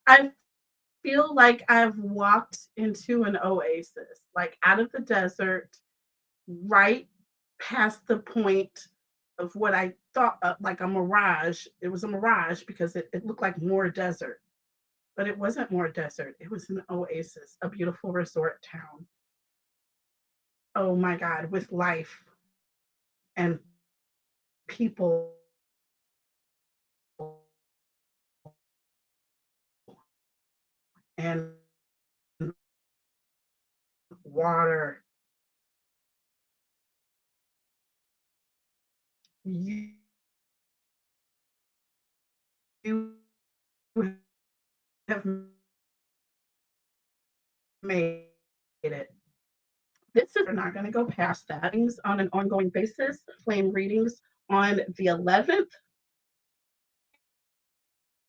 I feel like I've walked into an oasis, like out of the desert, right past the point of what I thought like a mirage. It was a mirage because it looked like more desert, but it wasn't more desert. It was an oasis, a beautiful resort town. Oh my God, with life and people and water. You have made it. This is we're not going to go past that. Things on an ongoing basis, flame readings on the 11th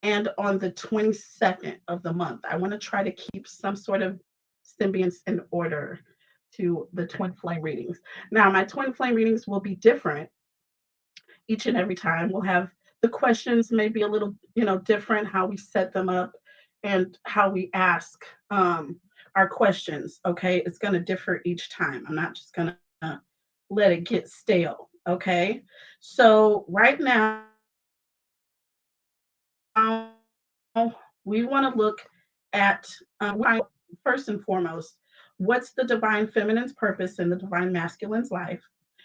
and on the 22nd of the month. I want to try to keep some sort of symbiance in order to the twin flame readings. Now, my twin flame readings will be different each and every time. We'll have the questions may be a little, different how we set them up and how we ask our questions. Okay, it's going to differ each time. I'm not just going to let it get stale. Okay, so right now we want to look at first and foremost, what's the divine feminine's purpose in the divine masculine's life?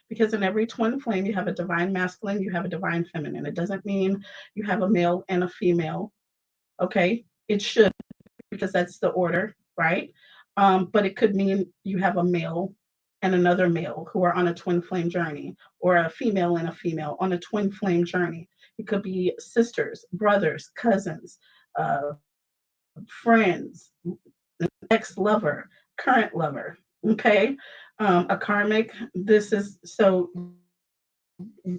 Because in every twin flame, you have a divine masculine, you have a divine feminine. It doesn't mean you have a male and a female. Okay, it should because that's the order, right? But it could mean you have a male and another male who are on a twin flame journey, or a female and a female on a twin flame journey. It could be sisters, brothers, cousins, friends, ex lover, current lover. Okay, a karmic. This is so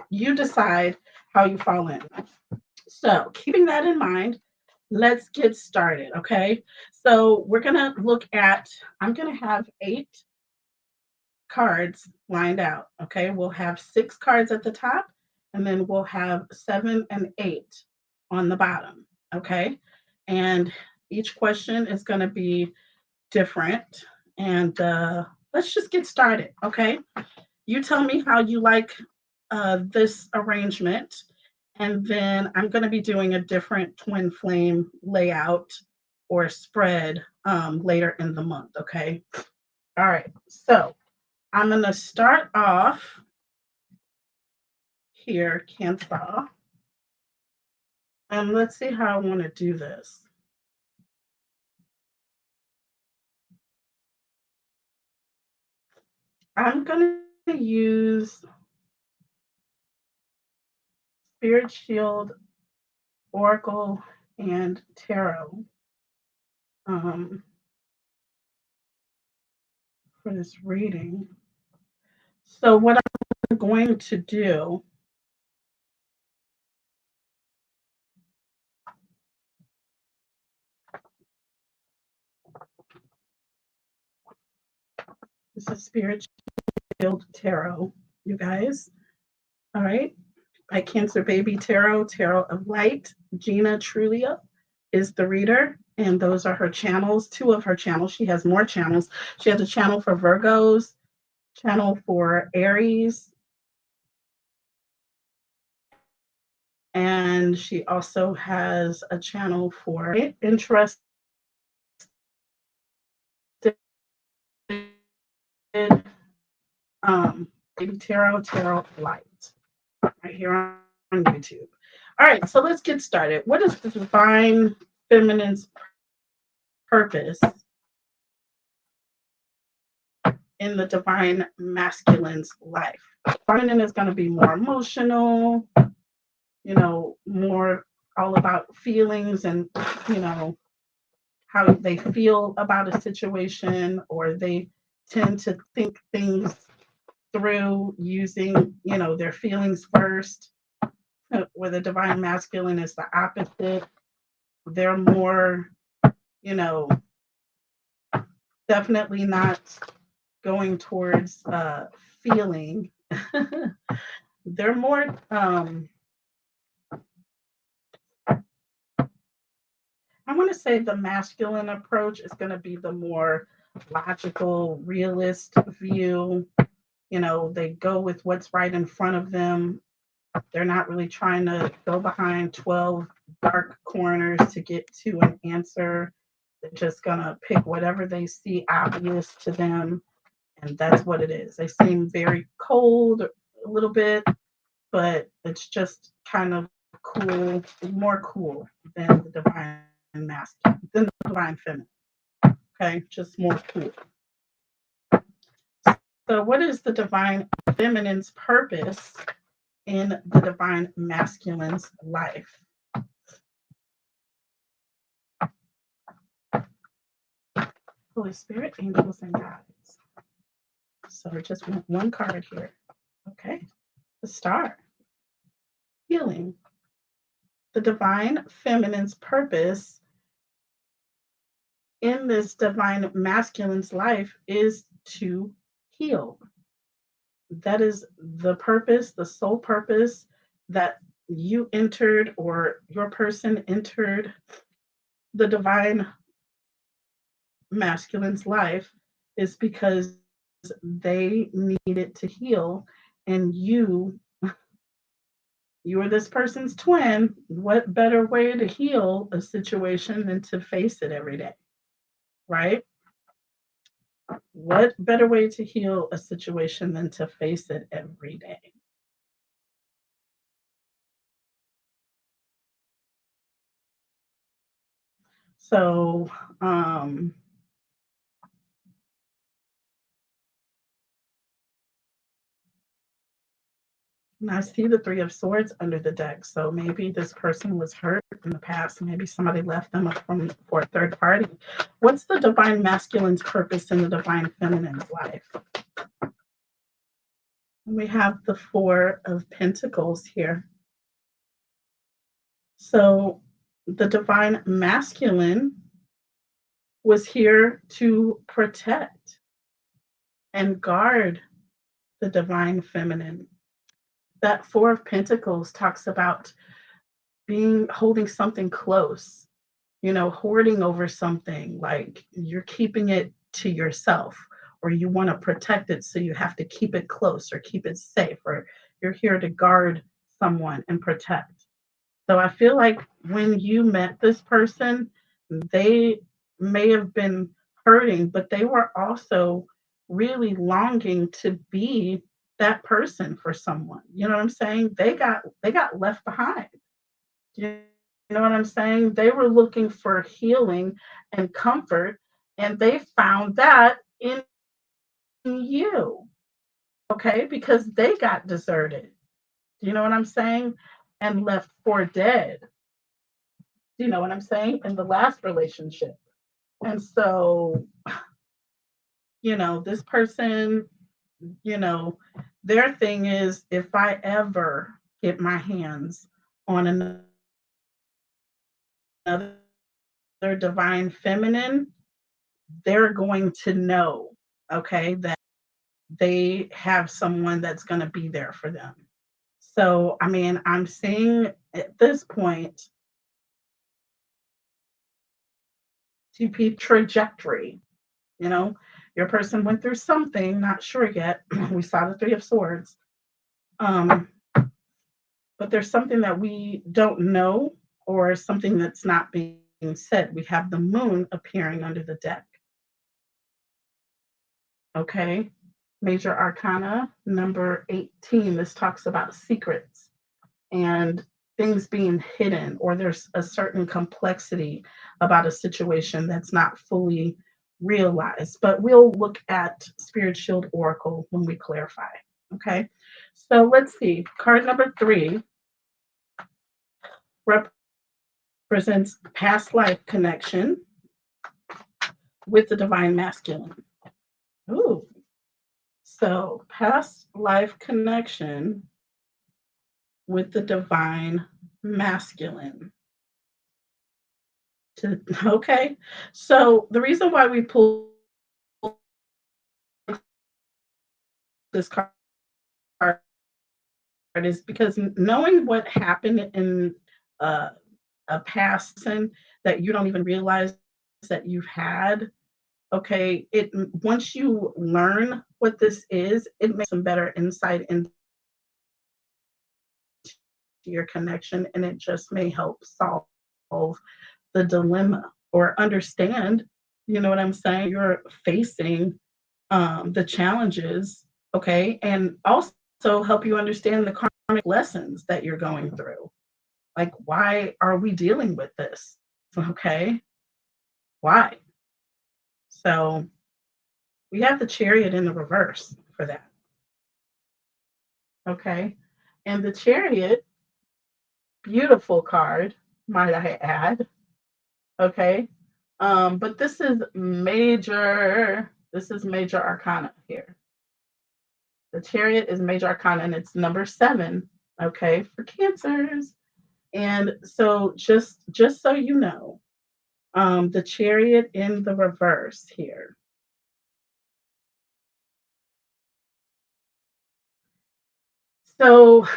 you decide how you fall in. So, keeping that in mind, let's get started. Okay, so we're gonna look at. I'm gonna have 8 cards lined out. Okay, we'll have 6 cards at the top, and then we'll have 7 and 8 on the bottom. Okay, and each question is going to be different. And let's just get started. Okay, you tell me how you like this arrangement, and then I'm going to be doing a different twin flame layout or spread later in the month. Okay, all right, so I'm going to start off here, Cancer, and let's see how I want to do this. I'm going to use Spirit Shield, Oracle, and Tarot um, for this reading. So, what I'm going to do this is Spirit Shield Tarot, you guys. All right. By Cancer Baby Tarot, Tarot of Light. Gina Trulia is the reader, and those are her channels, 2 of her channels. She has more channels. She has a channel for Virgos, channel for Aries, and she also has a channel for interested Baby Tarot Light, right here on YouTube. All right, so let's get started. What is the divine feminine's purpose in the divine masculine's life? Feminine is going to be more emotional, more all about feelings and, how they feel about a situation, or they tend to think things through using, their feelings first. Where the divine masculine is the opposite. They're more, you know, definitely not going towards feeling. They're more I want to say the masculine approach is going to be the more logical, realist view. They go with what's right in front of them. They're not really trying to go behind 12 dark corners to get to an answer. They're just going to pick whatever they see obvious to them, and that's what it is. They seem very cold a little bit, but it's just kind of cool, more cool than the divine masculine, than the divine feminine. Okay, just more cool. So, what is the divine feminine's purpose in the divine masculine's life? Holy Spirit, angels, and guides. So, just one card here. Okay, the star, healing. The divine feminine's purpose in this divine masculine's life is to heal. That is the purpose, the sole purpose that you entered or your person entered the divine masculine's life is because they needed to heal, and you are this person's twin. What better way to heal a situation than to face it every day, right? What better way to heal a situation than to face it every day? So, and I see the Three of Swords under the deck. So maybe this person was hurt in the past. Maybe somebody left them for a third party. What's the divine masculine's purpose in the divine feminine's life? We have the Four of Pentacles here. So the divine masculine was here to protect and guard the divine feminine. That Four of Pentacles talks about holding something close, hoarding over something, like you're keeping it to yourself, or you want to protect it, so you have to keep it close or keep it safe, or you're here to guard someone and protect. So I feel like when you met this person, they may have been hurting, but they were also really longing to be that person for someone. You know what I'm saying? They got left behind. You know what I'm saying? They were looking for healing and comfort, and they found that in you, okay? Because they got deserted. Do you know what I'm saying? And left for dead. Do you know what I'm saying? In the last relationship. And so, this person, you know, their thing is, if I ever get my hands on another divine feminine, they're going to know, okay, that they have someone that's going to be there for them. So, I mean, I'm seeing at this point TP trajectory, you know, your person went through something, not sure yet. We saw the Three of Swords. Um, but there's something that we don't know, or something that's not being said. We have the moon appearing under the deck. Okay. Major Arcana number 18. This talks about secrets and things being hidden, or there's a certain complexity about a situation that's not fully realized. But we'll look at Spirit Shield Oracle when we clarify. Okay. So let's see. Card number 3 represents past life connection with the divine masculine. Ooh. So past life connection with the divine masculine. Okay. So the reason why we pull this card is because knowing what happened in a past sin that you don't even realize that you've had. Okay, it once you learn what this is, it makes some better insight into your connection, and it just may help solve the dilemma or understand, you know what I'm saying, you're facing the challenges, okay, and also help you understand the karmic lessons that you're going through. Like, why are we dealing with this? Okay, why? So we have the chariot in the reverse for that. Okay, and the chariot, beautiful card, might I add. Okay, but this is major. This is major arcana here. The chariot is major arcana and it's number 7, okay, for cancers. And so just so you know, the chariot in the reverse here. So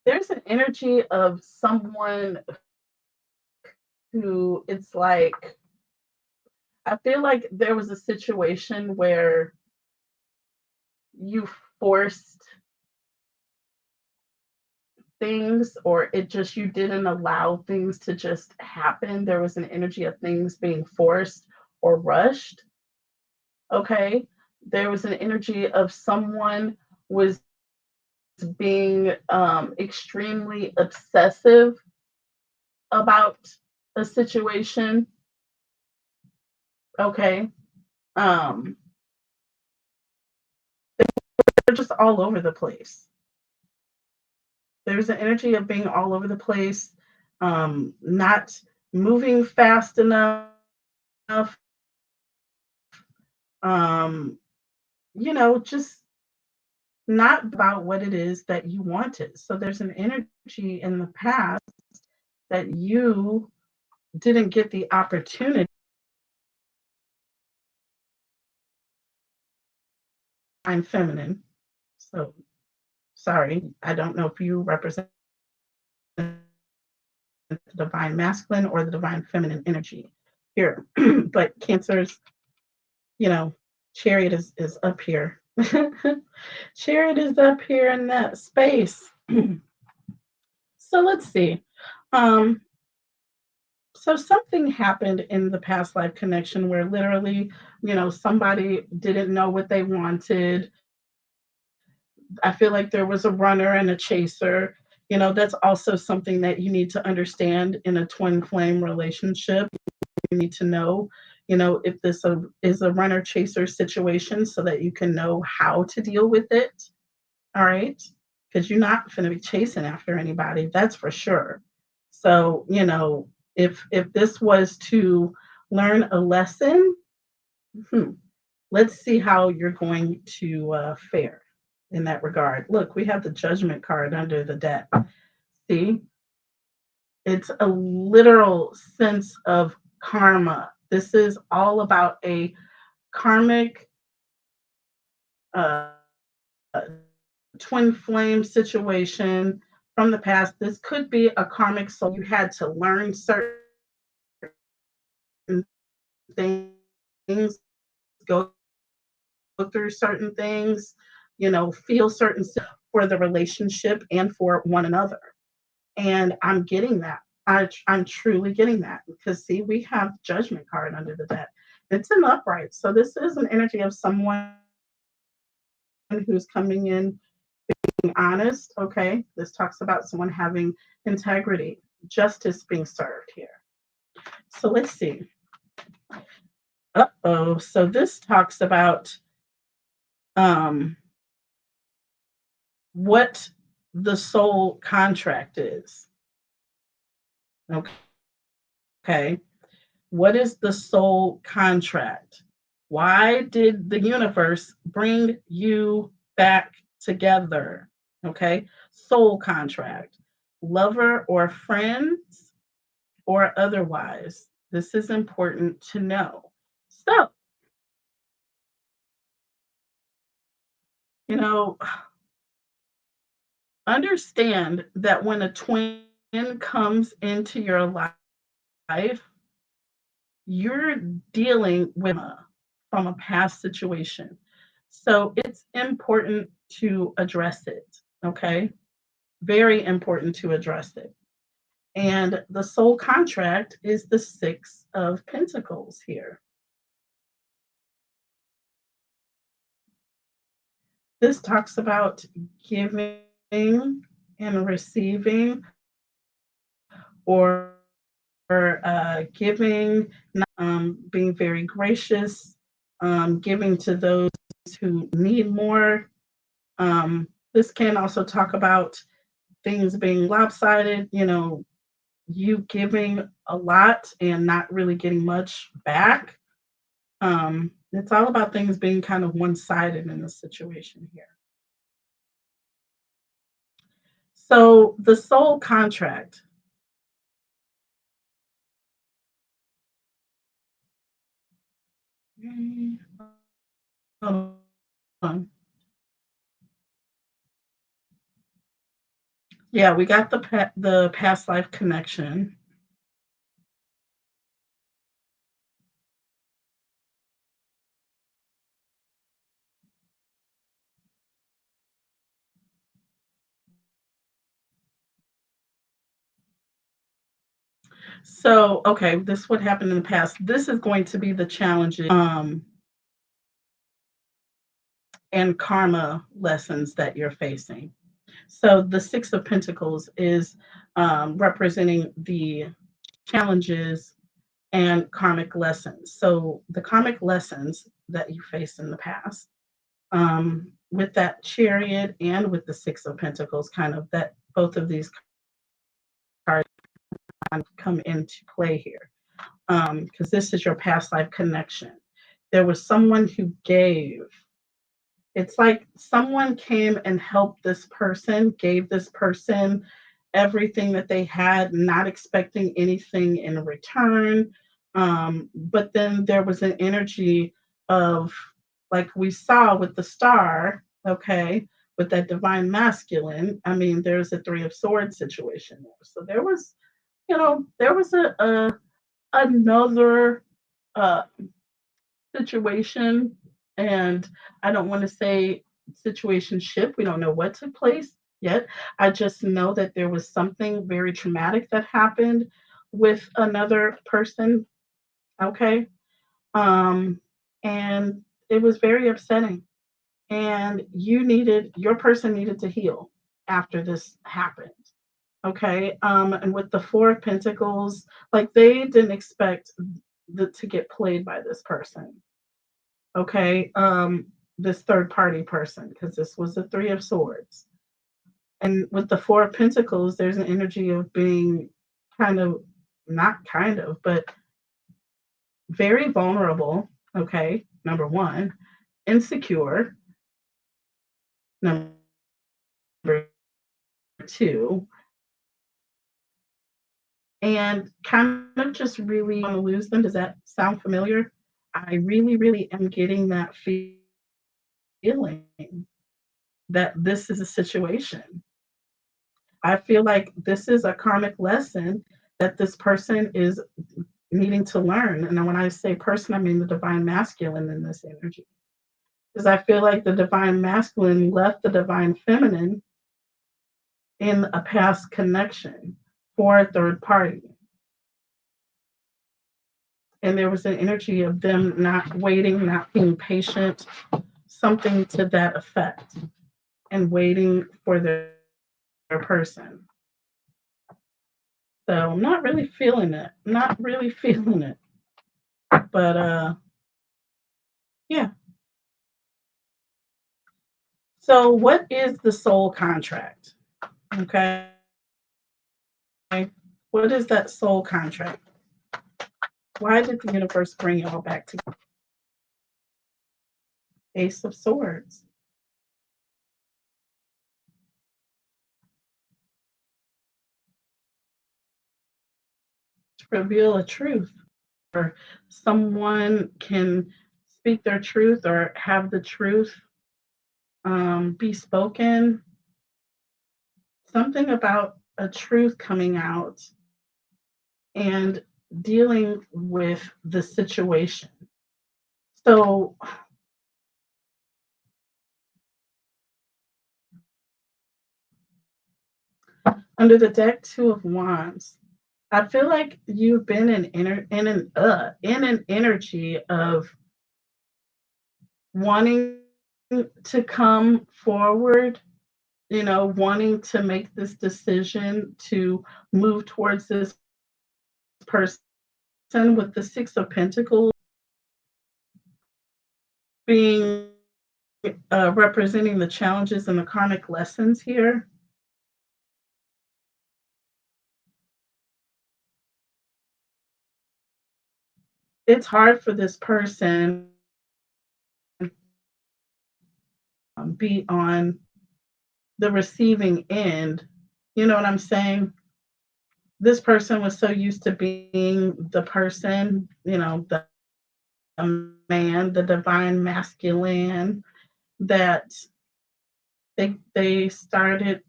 there's an energy of someone who it's like, I feel like there was a situation where you forced things, or it just, you didn't allow things to just happen. There was an energy of things being forced or rushed. Okay, there was an energy of someone was being extremely obsessive about a situation. Okay, um they're just all over the place. There's an energy of being all over the place, not moving fast enough, um just not about what it is that you wanted. So there's an energy in the past that you didn't get the opportunity. I'm feminine. So sorry, I don't know if you represent the divine masculine or the divine feminine energy here. But Cancer's, you know, chariot is up here. Chariot is up here in that space. So let's see. Um, so something happened in the past life connection where literally, somebody didn't know what they wanted. I feel like there was a runner and a chaser. That's also something that you need to understand in a twin flame relationship. You need to know, if this is a runner chaser situation so that you can know how to deal with it. All right. Because you're not going to be chasing after anybody. That's for sure. So, if this was to learn a lesson, hmm, let's see how you're going to fare in that regard. Look, we have the judgment card under the deck. See, it's a literal sense of karma. This is all about a karmic uh, twin flame situation from the past. This could be a karmic soul. You had to learn certain things, go through certain things, feel certain stuff for the relationship and for one another. And I'm getting that. I'm truly getting that because see, we have judgment card under the deck. It's an upright. So this is an energy of someone who's coming in being honest. Okay. This talks about someone having integrity, justice being served here. So let's see. Uh-oh. So this talks about um what the soul contract is. Okay. What is the soul contract? Why did the universe bring you back together? Okay. Soul contract. Lover or friends or otherwise. This is important to know. So, you know, understand that when a twin comes into your life, you're dealing with from a past situation. So it's important to address it. Okay. Very important to address it. And the soul contract is the Six of Pentacles here. This talks about giving and receiving, or giving, being very gracious, giving to those who need more. This can also talk about things being lopsided, you giving a lot and not really getting much back. It's all about things being kind of one sided in this situation here. So, the soul contract. Mm, hold on. Yeah, we got the past life connection. So, okay, this what happened in the past. This is going to be the challenges and karma lessons that you're facing. So, the Six of Pentacles is representing the challenges and karmic lessons. So, the karmic lessons that you faced in the past, with that Chariot and with the Six of Pentacles, kind of that both of these cards kind of come into play here, because this is your past life connection. There was someone who gave. It's like someone came and helped this person, gave this person everything that they had, not expecting anything in return. But then there was an energy of, like we saw with the star, okay, with that divine masculine. I mean, there's a Three of Swords situation there. So there was, there was a another uh, situation, and I don't want to say situationship. We don't know what took place yet. I just know that there was something very traumatic that happened with another person. Okay, um, and it was very upsetting. And your person needed to heal after this happened. Okay, and with the Four of Pentacles, like they didn't expect to get played by this person. Okay, this third party person, because this was the Three of Swords. And with the Four of Pentacles, there's an energy of being kind of, not kind of, but very vulnerable. Okay, number one, insecure, number two, and kind of just really want to lose them. Does that sound familiar? I really, really am getting that feeling that this is a situation. I feel like this is a karmic lesson that this person is needing to learn. And when I say person, I mean the divine masculine in this energy. Because I feel like the divine masculine left the divine feminine in a past connection for a third party. And there was an energy of them not waiting, not being patient, something to that effect, and waiting for their person. So I'm not really feeling it. Not really feeling it. But yeah. So what is the soul contract? Okay. What is that soul contract? Why did the universe bring y'all back together? Ace of Swords. To reveal a truth, or someone can speak their truth or have the truth be spoken. Something about a truth coming out and dealing with the situation. So, under the deck, Two of Wands, I feel like you've been in an energy of wanting to come forward, wanting to make this decision to move towards this person with the Six of Pentacles being representing the challenges and the karmic lessons here. It's hard for this person be on the receiving end. You know what I'm saying? This person was so used to being the person, the man, the divine masculine, that they started,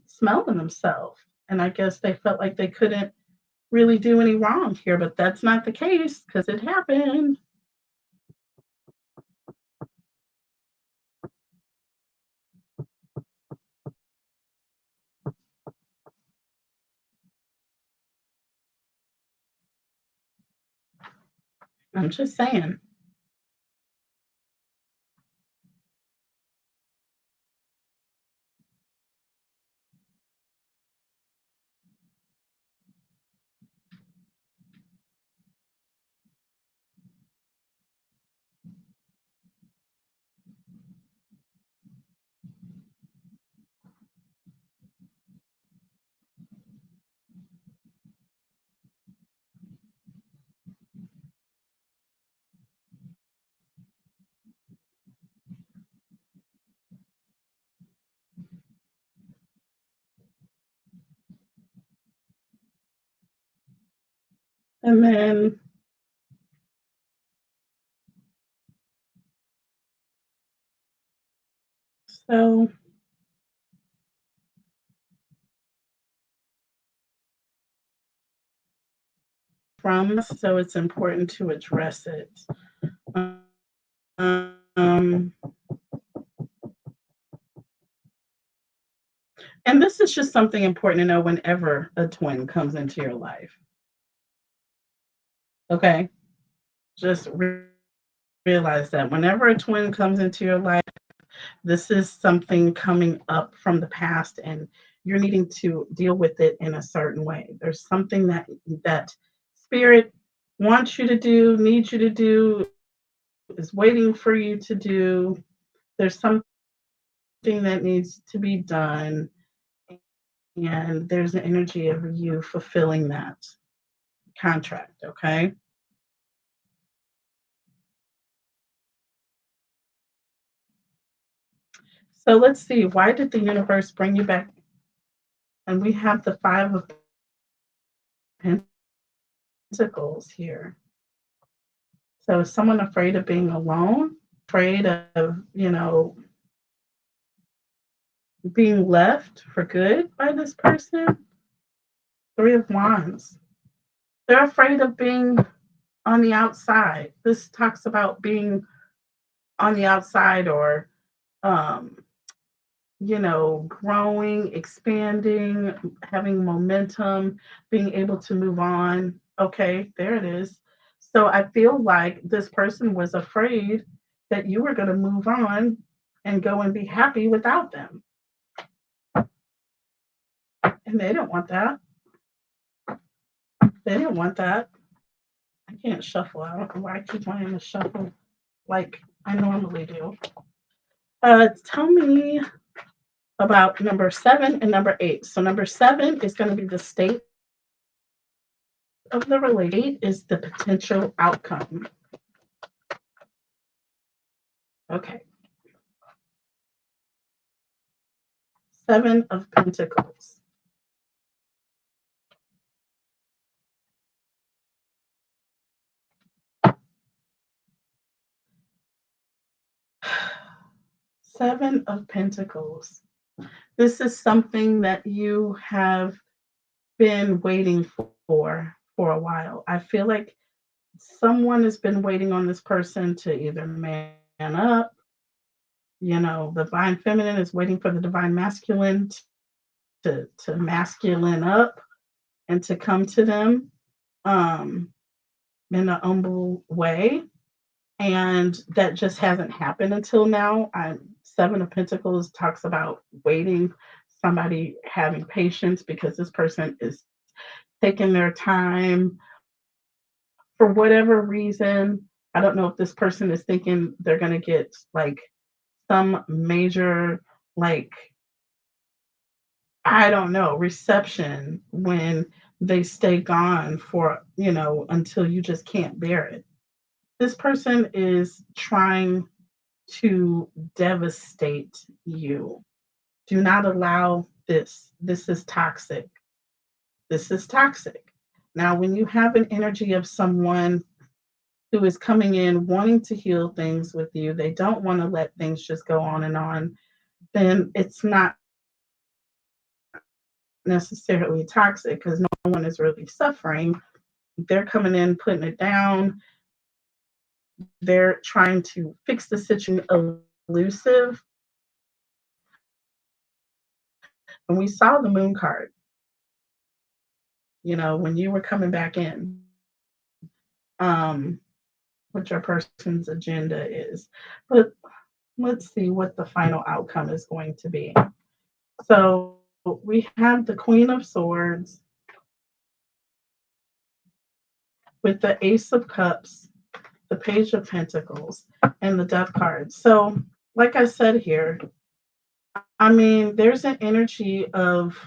smelling themselves. And I guess they felt like they couldn't really do any wrong here, but that's not the case because it happened. I'm just saying. And then so so it's important to address it. Um, and this is just something important to know whenever a twin comes into your life. Okay, just realize that whenever a twin comes into your life, this is something coming up from the past, and you're needing to deal with it in a certain way. There's something that spirit wants you to do, needs you to do, is waiting for you to do. There's something that needs to be done, and there's an energy of you fulfilling that contract. Okay. So let's see. Why did the universe bring you back? And we have the Five of Pentacles here. So is someone afraid of being alone? Afraid of, being left for good by this person? Three of Wands. They're afraid of being on the outside. This talks about being on the outside, or um, growing, expanding, having momentum, being able to move on. Okay, there it is. So I feel like this person was afraid that you were going to move on and go and be happy without them. And they didn't want that. They didn't want that. I can't shuffle. I don't know why I keep wanting to shuffle like I normally do. Tell me about number 7 and number 8. So number 7 is going to be the state of the relate is the potential outcome. Okay. 7 of Pentacles. Seven of Pentacles. This is something that you have been waiting for a while. I feel like someone has been waiting on this person to either man up, the divine feminine is waiting for the divine masculine to masculine up and to come to them um in a humble way. And that just hasn't happened until now. Seven of Pentacles talks about waiting, somebody having patience because this person is taking their time for whatever reason. I don't know if this person is thinking they're going to get like some major, like, I don't know, reception when they stay gone for, until you just can't bear it. This person is trying to devastate you. Do not allow this. This is toxic. This is toxic. Now, when you have an energy of someone who is coming in wanting to heal things with you, they don't want to let things just go on, then it's not necessarily toxic because no one is really suffering. They're coming in, putting it down. They're trying to fix the situation elusive. And we saw the moon card, when you were coming back in, um, what your person's agenda is. But let's see what the final outcome is going to be. So we have the Queen of Swords with the Ace of Cups, the Page of Pentacles, and the Death card. So, like I said here, I mean, there's an energy of,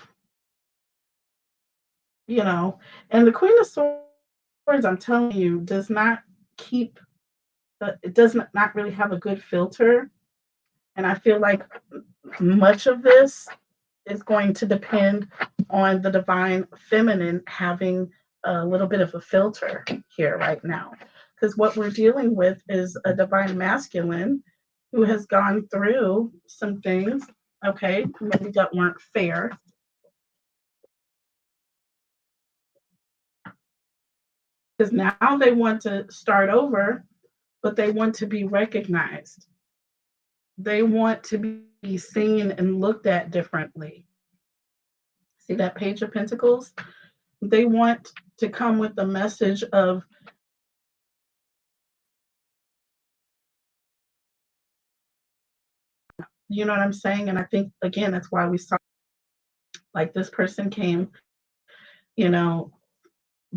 and the Queen of Swords, I'm telling you, does not keep, it does not really have a good filter. And I feel like much of this is going to depend on the divine feminine having a little bit of a filter here right now. Because what we're dealing with is a divine masculine who has gone through some things, okay, maybe that weren't fair. Because now they want to start over, but they want to be recognized. They want to be seen and looked at differently. See that Page of Pentacles? They want to come with the message of, you know what I'm saying? And I think, again, that's why we saw like this person came, you know,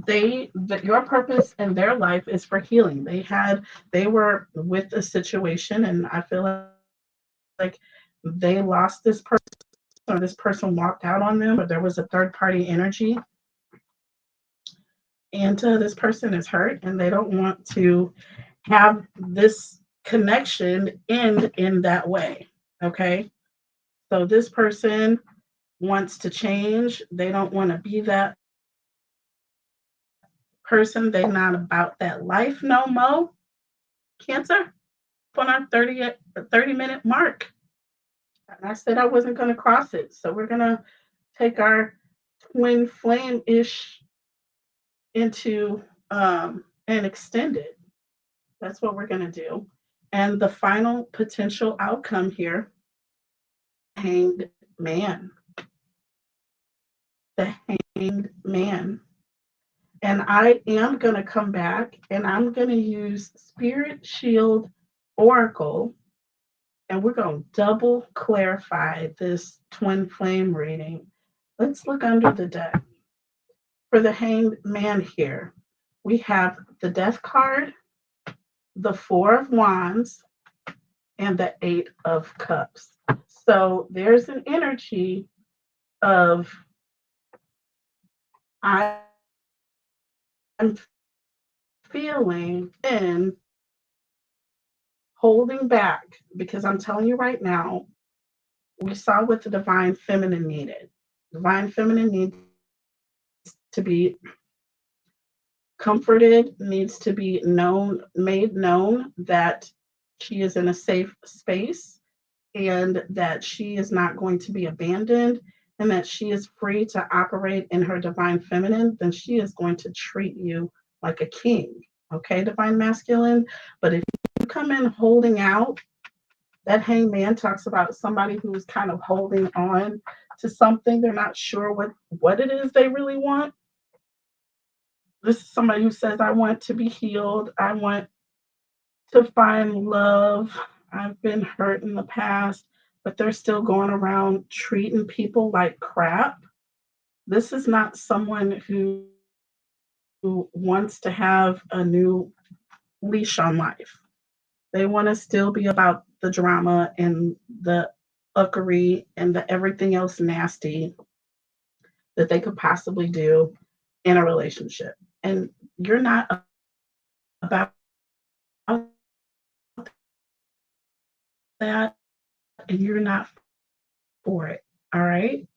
your purpose in their life is for healing. They were with a situation, and I feel like they lost this person, or this person walked out on them, or there was a third party energy, and this person is hurt, and they don't want to have this connection end in that way. Okay, so this person wants to change. They don't want to be that person. They're not about that life no more. Cancer, on our 30-minute mark. And I said I wasn't going to cross it. So we're going to take our twin flame ish into and extend it. That's what we're going to do. And the final potential outcome here, hanged man. The hanged man. And I am going to come back and I'm going to use Spirit Shield Oracle, and we're going to double clarify this twin flame reading. Let's look under the deck. For the hanged man here, we have the Death card, the Four of Wands, and the Eight of Cups. So there's an energy of, I'm feeling in holding back, because I'm telling you right now, we saw what the divine feminine needed. Divine feminine needs to be comforted, needs to be made known that she is in a safe space, and that she is not going to be abandoned and that she is free to operate in her divine feminine, then she is going to treat you like a king. Okay, divine masculine. But if you come in holding out, that hangman talks about somebody who's kind of holding on to something. They're not sure what it is they really want. This is somebody who says, I want to be healed. I want to find love. I've been hurt in the past, but they're still going around treating people like crap. This is not someone who wants to have a new leash on life. They want to still be about the drama and the uckery and the everything else nasty that they could possibly do in a relationship. And you're not about that, and you're not for it. All right.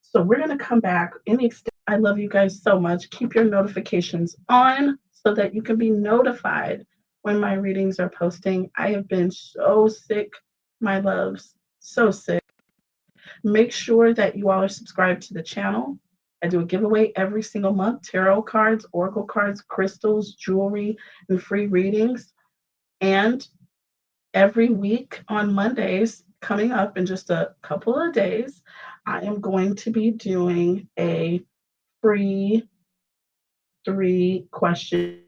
So we're going to come back in the extent. I love you guys so much. Keep your notifications on so that you can be notified when my readings are posting. I have been so sick, my loves, so sick. Make sure that you all are subscribed to the channel. I do a giveaway every single month, tarot cards, oracle cards, crystals, jewelry, and free readings. And every week on Mondays, coming up in just a couple of days, I am going to be doing a free 3-question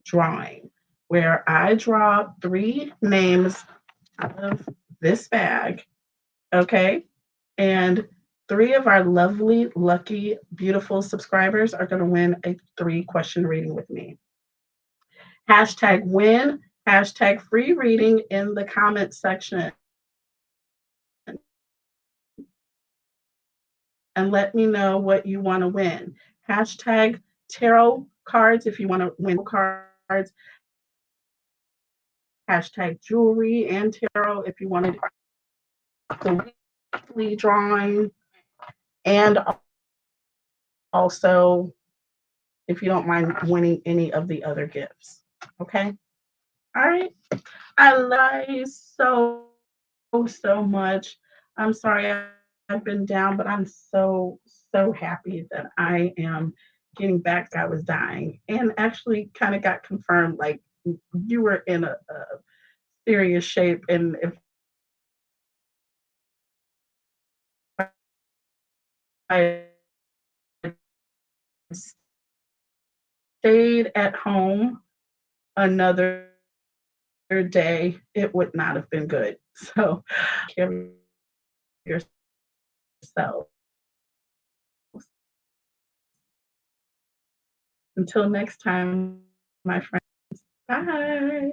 drawing where I draw 3 names out of this bag, okay? And 3 of our lovely, lucky, beautiful subscribers are going to win a 3-question reading with me. Hashtag win, hashtag free reading in the comment section. And let me know what you want to win. Hashtag tarot cards if you want to win cards. Hashtag jewelry and tarot if you want to do the weekly drawing. And also, if you don't mind winning any of the other gifts. Okay? All right. I love you so much. I'm sorry I've been down, but I'm so happy that I am getting back. I was dying and actually kind of got confirmed like you were in a serious shape. And if I stayed at home another day, it would not have been good. So care of yourself. Until next time, my friends. Bye.